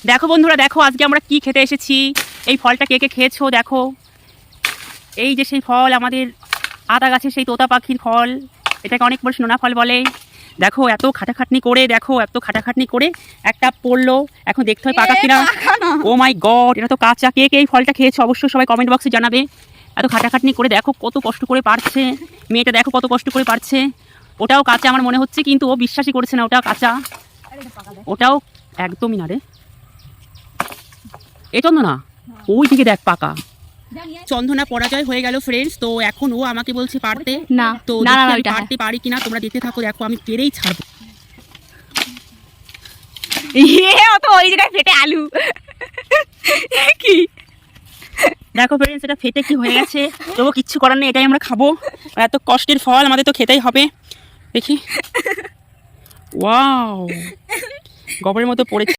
দেখো বন্ধুরা, দেখো আজকে আমরা কি খেতে এসেছি। এই ফলটা কে কে খেয়েছো দেখো। এই যে সেই ফল, আমাদের আতা গাছের সেই তোতা পাখির ফল। এটাকে অনেক বড় নোনা ফল বলে। দেখো এত খাটাখাটনি করে, দেখো এত খাটাখাটনি করে একটা পড়লো। এখন দেখতে হয় পাকা কিনা। ও মাই গড, এটা তো কাঁচা। কে কে এই ফলটা খেয়েছো অবশ্যই সবাই কমেন্ট বক্সে জানাবে। এত খাটাখাটনি করে দেখো কত কষ্ট করে পারছে মেয়েটা, দেখো কত কষ্ট করে পারছে। ওটাও কাঁচা আমার মনে হচ্ছে, কিন্তু ও বিশ্বাসই করছে না ওটা কাঁচা। ওটাও একদমই না রে, এ চন্দনা ওই দিকে দেখ পাকা। চন্দনা পরাজয় হয়ে গেল ফ্রেন্ডস। তো এখন ও আমাকে বলছে পারতে না, তো না, দেখি না, আমি ওইটা পারতে পারি কিনা, তোমরা দেখতে থাকো। দেখো আমি পেরেই ছাড়বো। অত ওই জায়গায় ফেটে আলু কি দেখো ফ্রেন্ডস, এটা ফেটে কি হয়ে গেছে, তবু কিচ্ছু করার নেই, এটাই আমরা খাবো। এত কষ্টের ফল, আমাদের তো খেতেই হবে। দেখি, ওয়াও, গবরের মতো পড়েছে।